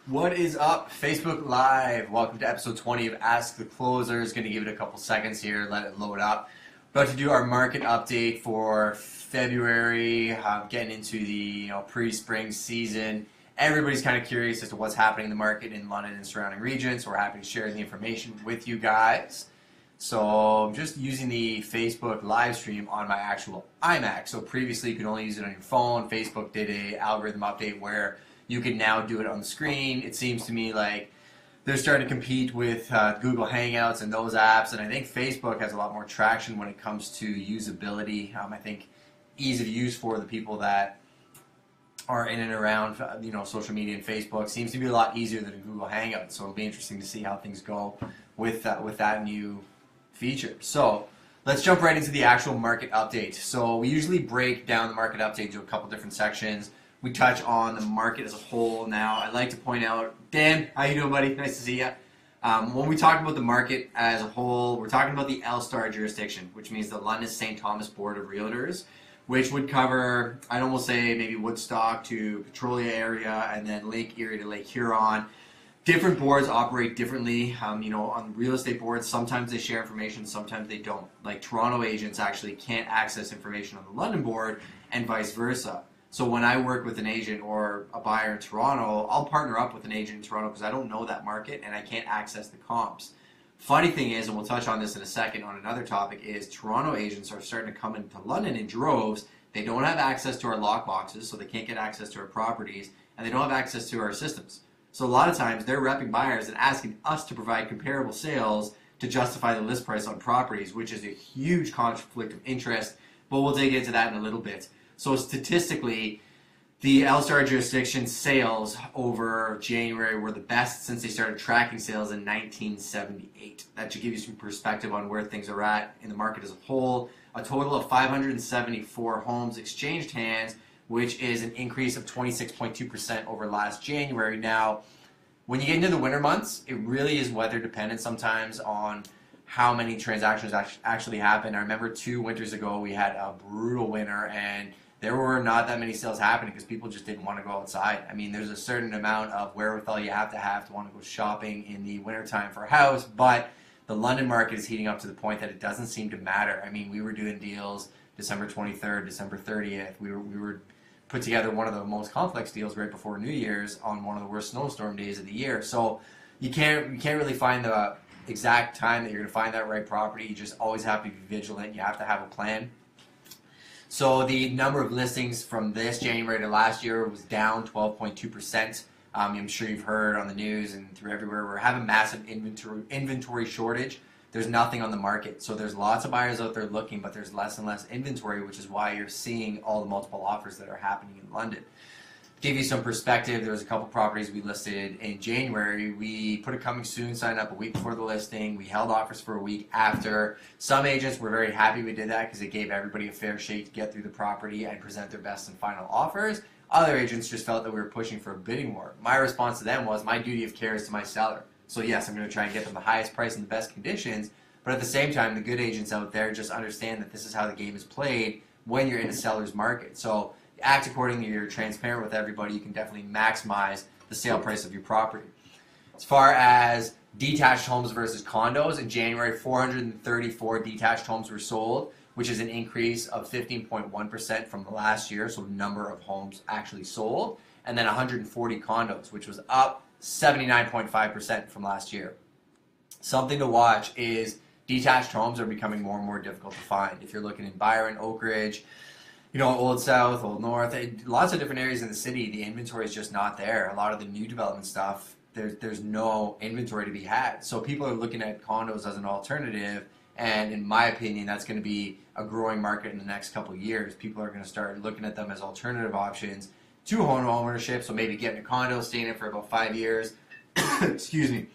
What is up, Facebook Live? Welcome to episode 20 of Ask the Closers. Going to give it a couple seconds here, let it load up. About to do our market update for February, getting into the pre-spring season. Everybody's kind of curious as to what's happening in the market in London and surrounding regions, so we're happy to share the information with you guys. So I'm just using the Facebook live stream on my actual iMac. So previously you could only use it on your phone. Facebook did an algorithm update where you can now do it on the screen. It seems to me like they're starting to compete with Google Hangouts and those apps, and I think Facebook has a lot more traction when it comes to usability. I think ease of use for the people that are in and around social media and Facebook seems to be a lot easier than a Google Hangout. So it'll be interesting to see how things go with that new feature. So let's jump right into the actual market update. So we usually break down the market update to a couple different sections. We touch on the market as a whole now. I'd like to point out, Dan, how you doing, buddy? Nice to see you. When we talk about the market as a whole, we're talking about the LSTAR jurisdiction, which means the London St. Thomas Board of Realtors, which would cover, I'd almost say maybe Woodstock to Petrolia area, and then Lake Erie to Lake Huron. Different boards operate differently. On real estate boards, sometimes they share information, sometimes they don't. Like Toronto agents actually can't access information on the London board, and vice versa. So when I work with an agent or a buyer in Toronto, I'll partner up with an agent in Toronto because I don't know that market and I can't access the comps. Funny thing is, and we'll touch on this in a second on another topic, is Toronto agents are starting to come into London in droves. They don't have access to our lockboxes, so they can't get access to our properties, and they don't have access to our systems. So a lot of times they're repping buyers and asking us to provide comparable sales to justify the list price on properties, which is a huge conflict of interest, but we'll dig into that in a little bit. So statistically, the LSTAR jurisdiction sales over January were the best since they started tracking sales in 1978. That should give you some perspective on where things are at in the market as a whole. A total of 574 homes exchanged hands, which is an increase of 26.2% over last January. Now, when you get into the winter months, it really is weather dependent sometimes on how many transactions actually happen. I remember 2 winters ago we had a brutal winter and there were not that many sales happening because people just didn't want to go outside. I mean, there's a certain amount of wherewithal you have to want to go shopping in the wintertime for a house, but the London market is heating up to the point that it doesn't seem to matter. I mean, we were doing deals December 23rd, December 30th. We were put together one of the most complex deals right before New Year's on one of the worst snowstorm days of the year. So you can't really find the exact time that you're going to find that right property. You just always have to be vigilant. You have to have a plan. So the number of listings from this January to last year was down 12.2%. I'm sure you've heard on the news and through everywhere, we're having massive inventory shortage. There's nothing on the market. So there's lots of buyers out there looking, but there's less and less inventory, which is why you're seeing all the multiple offers that are happening in London. To give you some perspective, there was a couple properties we listed in January. We put a coming soon sign up a week before the listing. We held offers for a week after. Some agents were very happy we did that because it gave everybody a fair shake to get through the property and present their best and final offers. Other agents just felt that we were pushing for a bidding war. My response to them was, my duty of care is to my seller. So yes, I'm going to try and get them the highest price and the best conditions, but at the same time, the good agents out there just understand that this is how the game is played when you're in a seller's market. So act accordingly, you're transparent with everybody, you can definitely maximize the sale price of your property. As far as detached homes versus condos, in January, 434 detached homes were sold, which is an increase of 15.1% from the last year, so the number of homes actually sold, and then 140 condos, which was up 79.5% from last year. Something to watch is detached homes are becoming more and more difficult to find. If you're looking in Byron, Oak Ridge, Old South, Old North, lots of different areas in the city, the inventory is just not there. A lot of the new development stuff, there's no inventory to be had. So people are looking at condos as an alternative, and in my opinion, that's going to be a growing market in the next couple of years. People are going to start looking at them as alternative options to home ownership, so maybe getting a condo, staying in it for about 5 years, excuse me,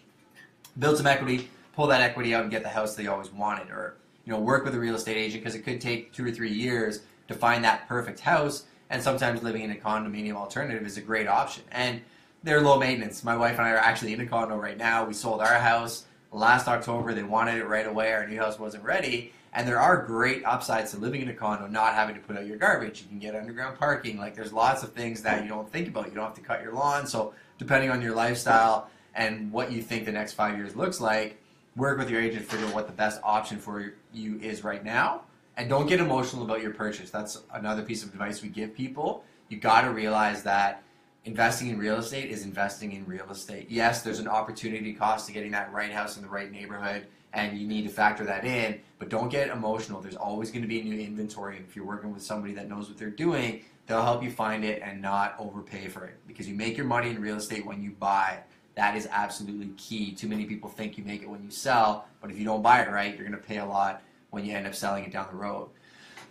build some equity, pull that equity out and get the house they always wanted, or work with a real estate agent because it could take 2 or 3 years to find that perfect house, and sometimes living in a condominium alternative is a great option. And they're low maintenance. My wife and I are actually in a condo right now. We sold our house last October. They wanted it right away. Our new house wasn't ready, And there are great upsides to living in a condo, not having to put out your garbage. You can get underground parking. Like, there's lots of things that you don't think about. You don't have to cut your lawn. So depending on your lifestyle and what you think the next 5 years looks like, work with your agent to figure out what the best option for you is right now. And don't get emotional about your purchase. That's another piece of advice we give people. You got to realize that investing in real estate is investing in real estate. Yes, there's an opportunity cost to getting that right house in the right neighborhood, and you need to factor that in, but don't get emotional. There's always going to be new inventory. If you're working with somebody that knows what they're doing, they'll help you find it and not overpay for it, because you make your money in real estate when you buy. That is absolutely key. Too many people think you make it when you sell, but if you don't buy it right, you're going to pay a lot when you end up selling it down the road.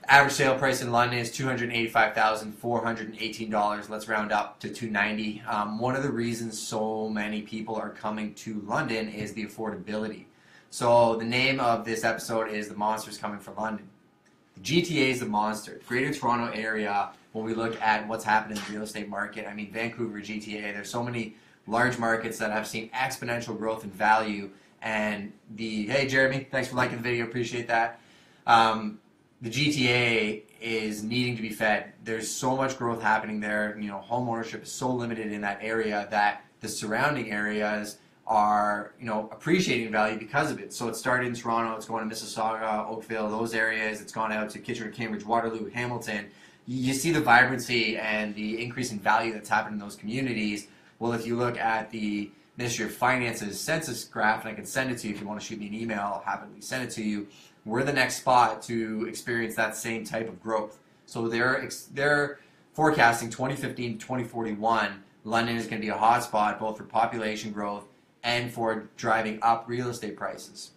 Average sale price in London is $285,418. Let's round up to $290. One of the reasons so many people are coming to London is the affordability. So the name of this episode is The Monster's Coming for London. The GTA is the monster. Greater Toronto area, when we look at what's happened in the real estate market, I mean, Vancouver, GTA, there's so many large markets that have seen exponential growth in value. And hey, Jeremy, thanks for liking the video. Appreciate that. The GTA is needing to be fed. There's so much growth happening there. You know, home ownership is so limited in that area that the surrounding areas are, you know, appreciating value because of it. So it started in Toronto, it's going to Mississauga, Oakville, those areas. It's gone out to Kitchener, Cambridge, Waterloo, Hamilton. You see the vibrancy and the increase in value that's happened in those communities. Well, if you look at the Ministry of Finance's census graph, and I can send it to you if you want to shoot me an email, I'll happily send it to you. We're the next spot to experience that same type of growth. So they're forecasting 2015 to 2041, London is going to be a hot spot both for population growth and for driving up real estate prices.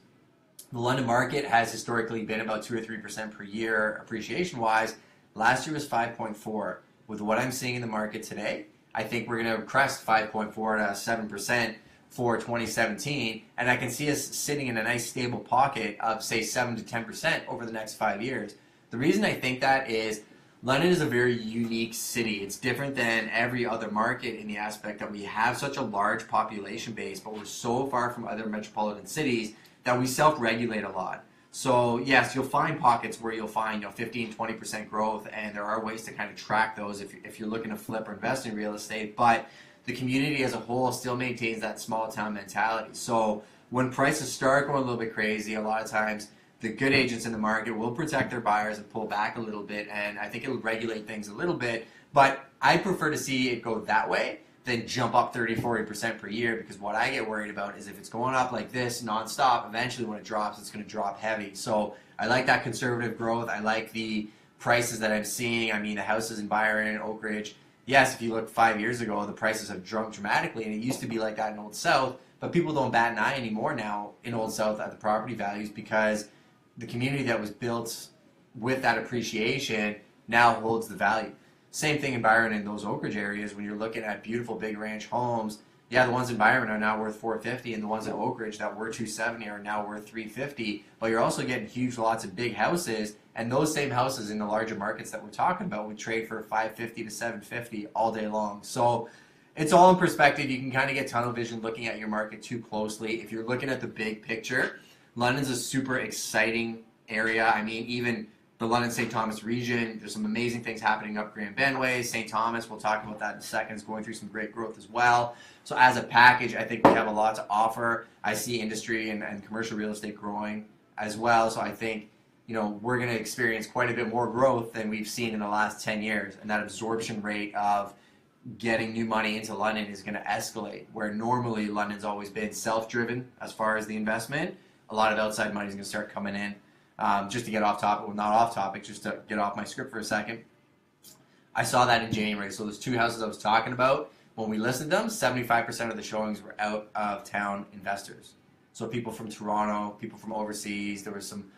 The London market has historically been about 2 or 3% per year appreciation-wise. Last year was 5.4. With what I'm seeing in the market today, I think we're going to crest 5.4 to 7% for 2017, and I can see us sitting in a nice stable pocket of, say, 7 to 10% over the next 5 years. The reason I think that is London is a very unique city. It's different than every other market in the aspect that we have such a large population base, but we're so far from other metropolitan cities that we self-regulate a lot. So yes, you'll find pockets where you'll find 15, 20% growth, and there are ways to kind of track those if you're looking to flip or invest in real estate, but the community as a whole still maintains that small town mentality. So when prices start going a little bit crazy, a lot of times the good agents in the market will protect their buyers and pull back a little bit, and I think it'll regulate things a little bit, but I prefer to see it go that way than jump up 30, 40% per year, because what I get worried about is if it's going up like this nonstop, eventually when it drops, it's going to drop heavy. So I like that conservative growth. I like the prices that I'm seeing. I mean, the houses in Byron and Oak Ridge, yes, if you look 5 years ago, the prices have jumped dramatically, and it used to be like that in Old South, but people don't bat an eye anymore now in Old South at the property values, because the community that was built with that appreciation now holds the value. Same thing in Byron and those Oak Ridge areas. When you're looking at beautiful big ranch homes, yeah, the ones in Byron are now worth $450, and the ones in Oak Ridge that were $270 are now worth $350. But you're also getting huge lots of big houses, and those same houses in the larger markets that we're talking about would trade for $550 to $750 all day long. So it's all in perspective. You can kind of get tunnel vision looking at your market too closely. If you're looking at the big picture, London's a super exciting area. I mean, even the London-St. Thomas region, there's some amazing things happening up Grand Benway. St. Thomas, we'll talk about that in a second, is going through some great growth as well. So as a package, I think we have a lot to offer. I see industry and commercial real estate growing as well. So I think, we're going to experience quite a bit more growth than we've seen in the last 10 years. And that absorption rate of getting new money into London is going to escalate, where normally London's always been self-driven as far as the investment. A lot of outside money is going to start coming in. Just to get off topic, well, not off topic, just to get off my script for a second. I saw that in January. So those two houses I was talking about, when we listed them, 75% of the showings were out of town investors. So people from Toronto, people from overseas. There was some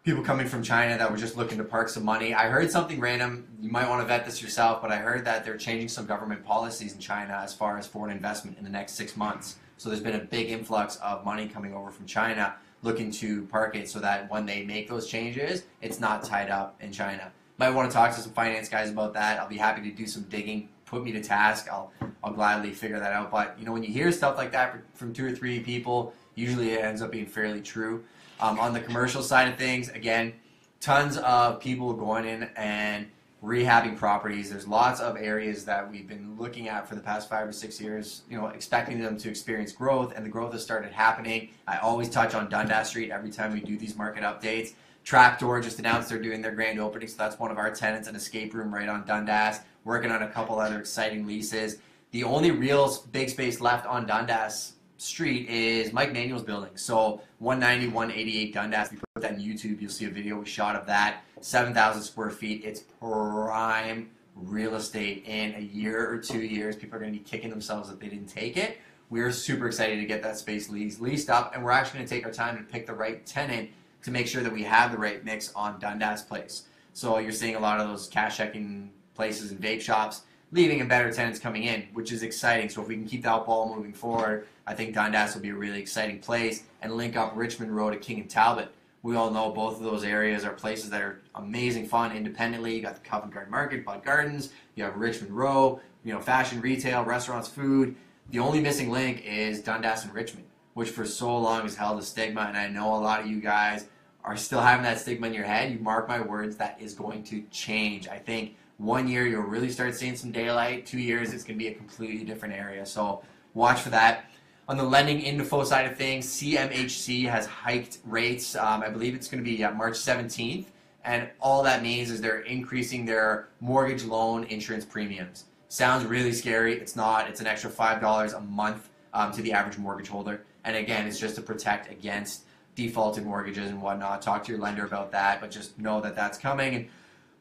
people coming from China that were just looking to park some money. I heard something random. You might want to vet this yourself, but I heard that they're changing some government policies in China as far as foreign investment in the next 6 months. So there's been a big influx of money coming over from China, looking to park it so that when they make those changes, it's not tied up in China. Might want to talk to some finance guys about that. I'll be happy to do some digging. Put me to task. I'll gladly figure that out. But when you hear stuff like that from 2 or 3 people, usually it ends up being fairly true. On the commercial side of things, again, tons of people going in and rehabbing properties. There's lots of areas that we've been looking at for the past 5 or 6 years, expecting them to experience growth, and the growth has started happening. I always touch on Dundas Street every time we do these market updates. Trapdoor just announced they're doing their grand opening, so that's one of our tenants, an escape room right on Dundas. Working on a couple other exciting leases. The only real big space left on Dundas Street is Mike Manuel's building. So 190, 188 Dundas. If you put that on YouTube, you'll see a video we shot of that. 7,000 square feet. It's prime real estate. In a year or 2 years, people are going to be kicking themselves that they didn't take it. We're super excited to get that space leased up, and we're actually going to take our time to pick the right tenant to make sure that we have the right mix on Dundas Place. So you're seeing a lot of those cash checking places and vape shops leaving and better tenants coming in, which is exciting. So if we can keep that ball moving forward, I think Dundas will be a really exciting place and link up Richmond Road to King and Talbot. We all know both of those areas are places that are amazing fun independently. You got the Covent Garden Market, Bud Gardens, you have Richmond Row, fashion, retail, restaurants, food. The only missing link is Dundas and Richmond, which for so long has held a stigma, and I know a lot of you guys are still having that stigma in your head. You mark my words, that is going to change. I think 1 year you'll really start seeing some daylight. 2 years it's going to be a completely different area. So watch for that. On the lending info side of things, CMHC has hiked rates. I believe it's going to be March 17th. And all that means is they're increasing their mortgage loan insurance premiums. Sounds really scary. It's not. It's an extra $5 a month to the average mortgage holder. And again, it's just to protect against defaulted mortgages and whatnot. Talk to your lender about that, but just know that that's coming. And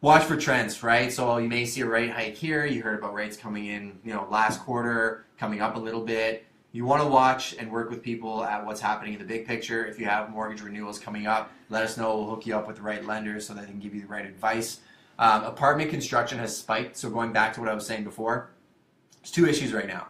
watch for trends, right? So you may see a rate hike here. You heard about rates coming in, last quarter, coming up a little bit. You want to watch and work with people at what's happening in the big picture. If you have mortgage renewals coming up, let us know. We'll hook you up with the right lenders so that they can give you the right advice. Apartment construction has spiked. So going back to what I was saying before, there's two issues right now.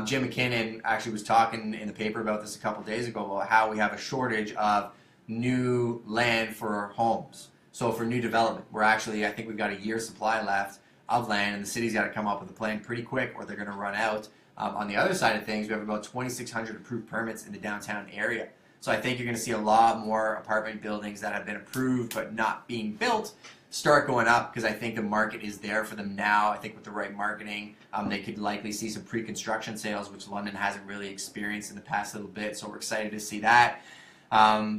Jim McKinnon actually was talking in the paper about this a couple days ago about how we have a shortage of new land for homes. So for new development, I think we've got a year's supply left of land, and the city's got to come up with a plan pretty quick or they're going to run out. On the other side of things, we have about 2,600 approved permits in the downtown area. So I think you're going to see a lot more apartment buildings that have been approved but not being built start going up, because I think the market is there for them now. I think with the right marketing, they could likely see some pre-construction sales, which London hasn't really experienced in the past little bit. So we're excited to see that.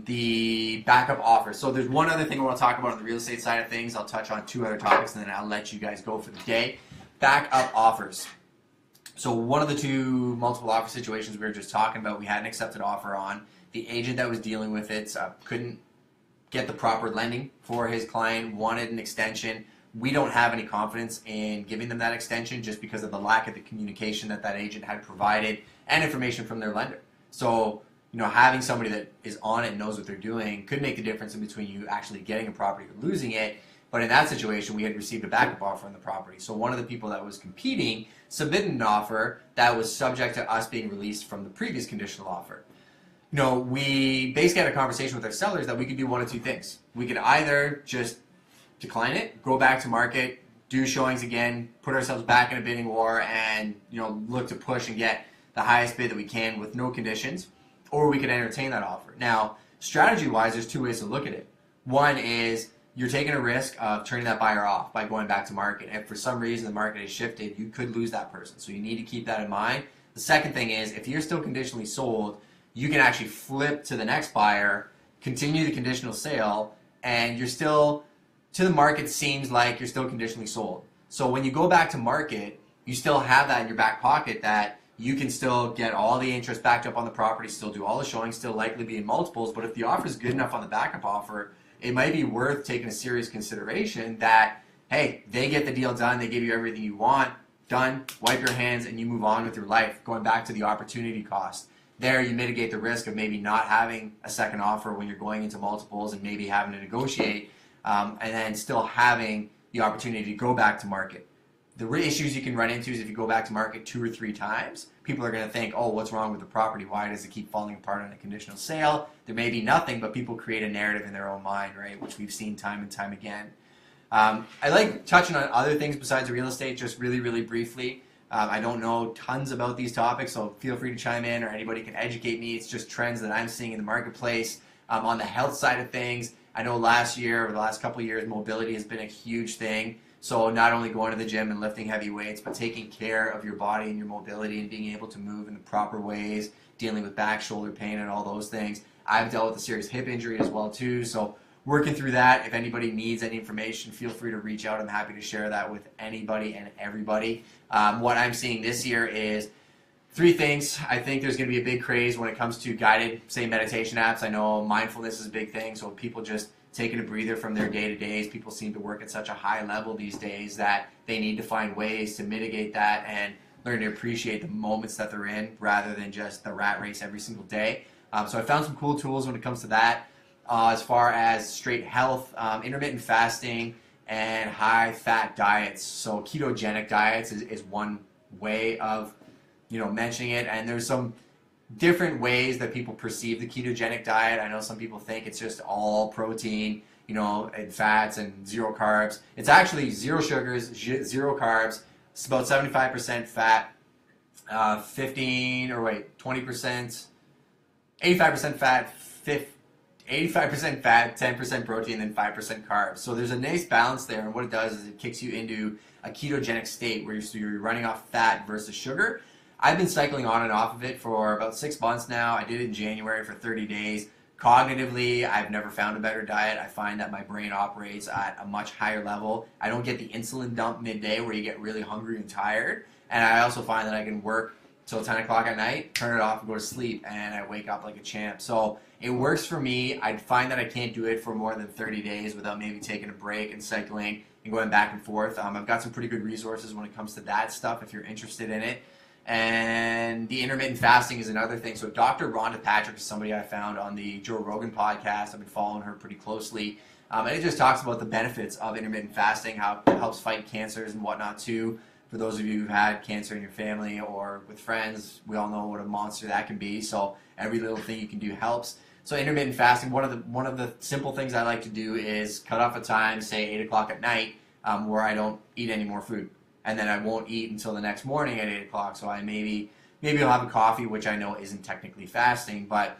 The backup offers. So there's one other thing I want to talk about on the real estate side of things. I'll touch on two other topics and then I'll let you guys go for the day. Backup offers. So one of the two multiple offer situations we were just talking about, we had an accepted offer on. The agent that was dealing with it couldn't get the proper lending for his client, wanted an extension. We don't have any confidence in giving them that extension just because of the lack of the communication that agent had provided and information from their lender. So having somebody that is on it and knows what they're doing could make the difference in between you actually getting a property or losing it. But in that situation, we had received a backup offer on the property. So one of the people that was competing submitted an offer that was subject to us being released from the previous conditional offer. We basically had a conversation with our sellers that we could do one of two things. We could either just decline it, go back to market, do showings again, put ourselves back in a bidding war, and look to push and get the highest bid that we can with no conditions, or we could entertain that offer. Now, strategy-wise, there's two ways to look at it. One is you're taking a risk of turning that buyer off by going back to market. If for some reason the market has shifted, you could lose that person. So you need to keep that in mind. The second thing is, if you're still conditionally sold, you can actually flip to the next buyer, continue the conditional sale, and you're still, to the market, seems like you're still conditionally sold. So when you go back to market, you still have that in your back pocket that you can still get all the interest backed up on the property, still do all the showing, still likely be in multiples. But if the offer is good enough on the backup offer, it might be worth taking a serious consideration that, hey, they get the deal done, they give you everything you want, done, wipe your hands, and you move on with your life, going back to the opportunity cost. There, you mitigate the risk of maybe not having a second offer when you're going into multiples and maybe having to negotiate, and then still having the opportunity to go back to market. The issues you can run into is if you go back to market 2 or 3 times, people are going to think, oh, what's wrong with the property? Why does it keep falling apart on a conditional sale? There may be nothing, but people create a narrative in their own mind, right, which we've seen time and time again. I like touching on other things besides real estate, just really, really briefly. I don't know tons about these topics, so feel free to chime in or anybody can educate me. It's just trends that I'm seeing in the marketplace. On the health side of things, I know last year or the last couple of years, mobility has been a huge thing. So not only going to the gym and lifting heavy weights, but taking care of your body and your mobility and being able to move in the proper ways, dealing with back, shoulder pain, and all those things. I've dealt with a serious hip injury as well too, so working through that. If anybody needs any information, feel free to reach out. I'm happy to share that with anybody and everybody. What I'm seeing this year is three things. I think there's going to be a big craze when it comes to guided, say, meditation apps. I know mindfulness is a big thing, so people just taking a breather from their day-to-days. People seem to work at such a high level these days that they need to find ways to mitigate that and learn to appreciate the moments that they're in rather than just the rat race every single day. So I found some cool tools when it comes to that. As far as straight health, intermittent fasting, and high-fat diets. So ketogenic diets is one way of mentioning it, and there's some different ways that people perceive the ketogenic diet. I know some people think it's just all protein, and fats and zero carbs. It's actually zero sugars, zero carbs. It's about 75% fat, 20%, 85% fat, 85% fat, 10% protein, then 5% carbs. So there's a nice balance there, and what it does is it kicks you into a ketogenic state where you're running off fat versus sugar. I've been cycling on and off of it for about 6 months now. I did it in January for 30 days. Cognitively, I've never found a better diet. I find that my brain operates at a much higher level. I don't get the insulin dump midday where you get really hungry and tired. And I also find that I can work till 10 o'clock at night, turn it off and go to sleep, and I wake up like a champ. So it works for me. I find that I can't do it for more than 30 days without maybe taking a break and cycling and going back and forth. I've got some pretty good resources when it comes to that stuff if you're interested in it. And the intermittent fasting is another thing. So Dr. Rhonda Patrick is somebody I found on the Joe Rogan podcast. I've been following her pretty closely. And it just talks about the benefits of intermittent fasting, how it helps fight cancers and whatnot too. For those of you who've had cancer in your family or with friends, we all know what a monster that can be. So every little thing you can do helps. So intermittent fasting, one of the simple things I like to do is cut off a time, say 8 o'clock at night, where I don't eat any more food. And then I won't eat until the next morning at 8 o'clock. So I maybe I'll have a coffee, which I know isn't technically fasting, but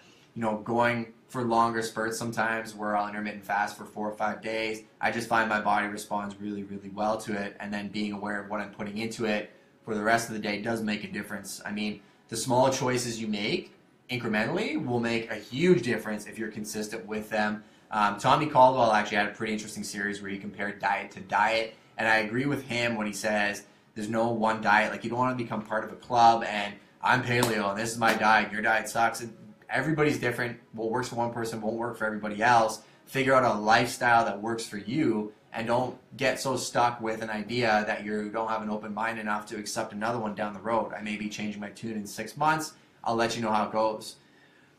going for longer spurts sometimes where I'll intermittent fast for 4 or 5 days, I just find my body responds really, really well to it. And then being aware of what I'm putting into it for the rest of the day does make a difference. I mean, the small choices you make incrementally will make a huge difference if you're consistent with them. Tommy Caldwell actually had a pretty interesting series where he compared diet to diet. And I agree with him when he says there's no one diet. Like, you don't want to become part of a club and I'm paleo and this is my diet and your diet sucks. Everybody's different. What works for one person won't work for everybody else. Figure out a lifestyle that works for you and don't get so stuck with an idea that you don't have an open mind enough to accept another one down the road. I may be changing my tune in 6 months. I'll let you know how it goes.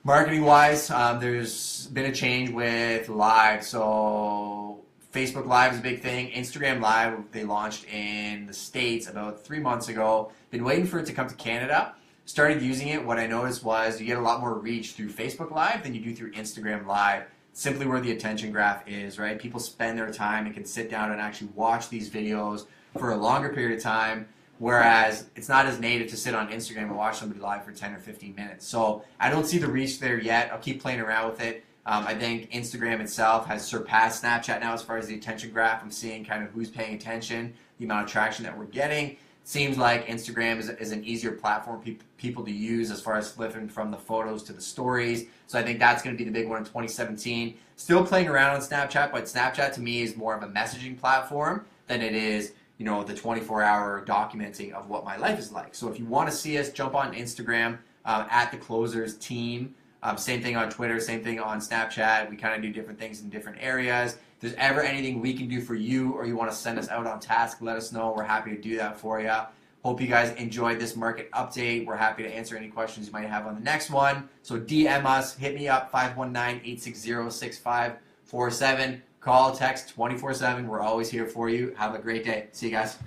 Marketing-wise, there's been a change with live. So Facebook Live is a big thing. Instagram Live, they launched in the States about 3 months ago. Been waiting for it to come to Canada. Started using it. What I noticed was you get a lot more reach through Facebook Live than you do through Instagram Live. Simply where the attention graph is, right? People spend their time and can sit down and actually watch these videos for a longer period of time, whereas it's not as native to sit on Instagram and watch somebody live for 10 or 15 minutes. So I don't see the reach there yet. I'll keep playing around with it. I think Instagram itself has surpassed Snapchat now as far as the attention graph. I'm seeing kind of who's paying attention, the amount of traction that we're getting. Seems like Instagram is an easier platform people to use as far as flipping from the photos to the stories. So I think that's going to be the big one in 2017. Still playing around on Snapchat, but Snapchat to me is more of a messaging platform than it is, the 24-hour documenting of what my life is like. So if you want to see us, jump on Instagram at the Closers Team. Same thing on Twitter, same thing on Snapchat. We kind of do different things in different areas. If there's ever anything we can do for you or you want to send us out on task, let us know. We're happy to do that for you. Hope you guys enjoyed this market update. We're happy to answer any questions you might have on the next one. So DM us, hit me up, 519-860-6547. Call, text 24/7. We're always here for you. Have a great day. See you guys.